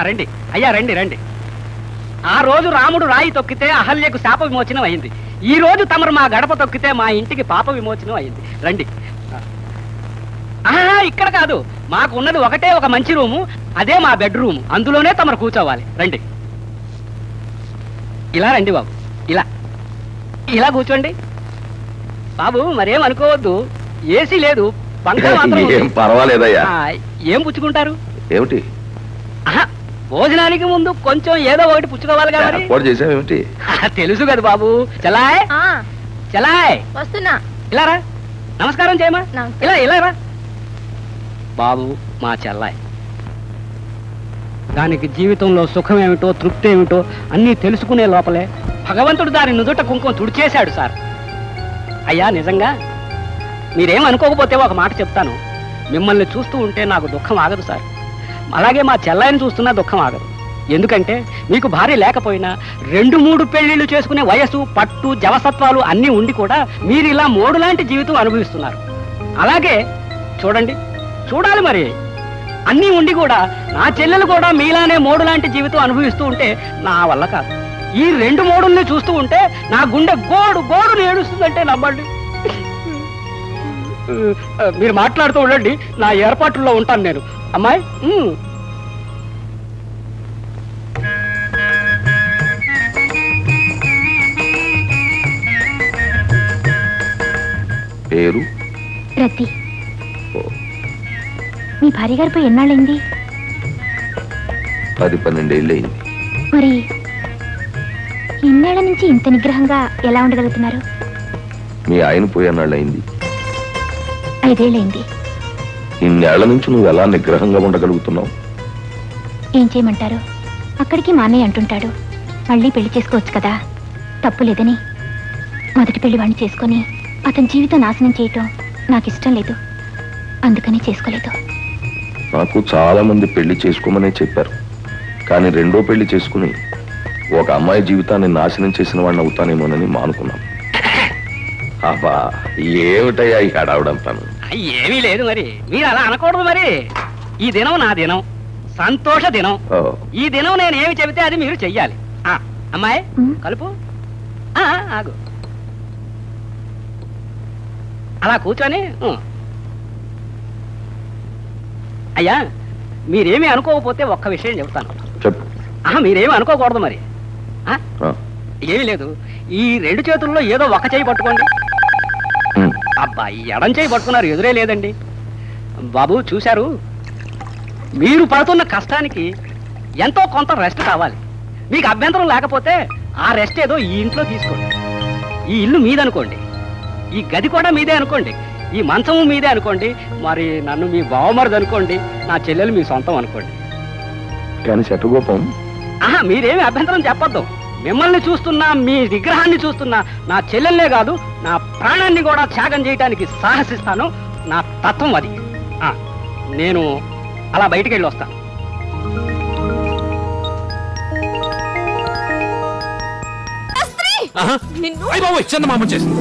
రండి అయ్యా, రండి రండి. ఆ రోజు రాముడు రాయి తొక్కితే అహల్యకు శాప విమోచనం అయింది. ఈ రోజు తమరు మా గడప తొక్కితే మా ఇంటికి పాప విమోచనం అయింది. రండి. ఇక్కడ కాదు, మాకు ఉన్నది ఒకటే ఒక మంచి రూము, అదే మా బెడ్రూమ్. అందులోనే తమరు కూర్చోవాలి. రండి. ఇలా రండి బాబు, ఇలా ఇలా కూర్చోండి. బాబు మరేం అనుకోవద్దు, ఏసీ లేదు, పంఖ మాత్రం. పర్వాలేదయ్యా. ఏం పుచ్చుకుంటారు? ఏమిటి? భోజనానికి ముందు కొంచెం ఏదో ఒకటి పుచ్చుకోవాలి కదా. తెలుసు కదా బాబు. చలాయ్ చలాయ్, వస్తున్నా. ఇలా రా, నమస్కారం చేయమా. ఇలా ఇలా రా బాబు. మా చెల్లాయ్, దానికి జీవితంలో సుఖం ఏమిటో తృప్తి ఏమిటో అన్నీ తెలుసుకునే లోపలే భగవంతుడు దాని నుదుట కుంకుమ తుడిచేశాడు సార్. అయ్యా నిజంగా మీరేం అనుకోకపోతే ఒక మాట చెప్తాను. మిమ్మల్ని చూస్తూ ఉంటే నాకు దుఃఖం ఆగదు సార్. అలాగే మా చెల్లాయిని చూస్తున్నా దుఃఖం ఆగదు. ఎందుకంటే మీకు భార్య లేకపోయినా 2-3 పెళ్లిళ్ళు చేసుకునే వయసు, పట్టు, జవసత్వాలు అన్నీ ఉండి కూడా మీరు ఇలా మోడు లాంటి జీవితం అనుభవిస్తున్నారు. అలాగే చూడండి, చూడాలి మరి, అన్నీ ఉండి కూడా నా చెల్లెలు కూడా మీలానే మోడు లాంటి జీవితం అనుభవిస్తూ ఉంటే నా వల్ల కాదు. ఈ 2 మోడుల్ని చూస్తూ ఉంటే నా గుండె గోడు గోడును ఏడుస్తుందంటే నమ్మండి. మీరు మాట్లాడుతూ ఉండండి, నా ఏర్పాట్లలో ఉంటాను నేను. అమ్మాయి పేరు రతి. మీ భార్య గారిపై ఎన్నాళ్ళైంది? 10-12 ఏళ్ళయింది. మరి ఇన్నేళ్ల నుంచి ఇంత నిగ్రహంగా ఎలా ఉండగలుగుతున్నారు? మీ ఆయన పోయి ఎన్నాళ్ళయింది? 5 ఏళ్ళైంది. ఇన్నేళ్ల నుంచి నువ్వు ఎలా నిగ్రహంగా ఉండగలుగుతున్నావు? ఏం చేయమంటారు, అక్కడికి మా అన్నయ్య అంటుంటాడు, మళ్ళీ పెళ్లి చేసుకోవచ్చు కదా, తప్పు లేదని. మొదటి పెళ్లి వాడిని చేసుకొని అతని జీవితం నాశనం చేయటం నాకు ఇష్టం లేదు, అందుకని చేసుకోలేదు. నాకు చాలా మంది పెళ్లి చేసుకోమనే చెప్పారు, కానీ 2వ పెళ్లి చేసుకుని ఒక అమ్మాయి జీవితాన్ని నాశనం చేసిన వాడిని అవుతానేమోనని మానుకున్నాను. అబ్బా ఏమిటయ్యా ఈ హడావుడంతాను? ఏమీ లేదు మరి, మీరు అలా అనకూడదు మరి. ఈ దినం నా దినం, సంతోష దినం. ఈ దినం నేను ఏమి చెబితే అది మీరు చెయ్యాలి. అమ్మాయి కలుపు. ఆగు, అలా కూర్చొని. అయ్యా మీరేమీ అనుకోకపోతే ఒక్క విషయం చెబుతాను. మీరేమీ అనుకోకూడదు మరి. ఏమీ లేదు, ఈ 2 చేతుల్లో ఏదో ఒక చేయి పట్టుకోండి. అబ్బా, ఈ ఎడం చేయి పట్టుకున్నారు, ఎదురే లేదండి. బాబు చూశారు, మీరు పడుతున్న కష్టానికి ఎంతో కొంత రెస్ట్ కావాలి. మీకు అభ్యంతరం లేకపోతే ఆ రెస్ట్ ఏదో ఈ ఇంట్లో తీసుకోండి. ఈ ఇల్లు మీదనుకోండి, ఈ గది కూడా మీదే అనుకోండి, ఈ మంచము మీదే అనుకోండి, మరి నన్ను మీ బావమరిది అనుకోండి, నా చెల్లెలు మీ సొంతం అనుకోండి. కానీ శటగోపం, మీరేమి అభ్యంతరం చెప్పొద్దు. మిమ్మల్ని చూస్తున్నా, మీ విగ్రహాన్ని చూస్తున్నా, నా చెల్లెల్నే కాదు నా ప్రాణాన్ని కూడా త్యాగం చేయడానికి సాహసిస్తాను. నా తత్వం అది. నేను అలా బయటికి వెళ్ళి వస్తాను. చిన్న మామ చేసింది.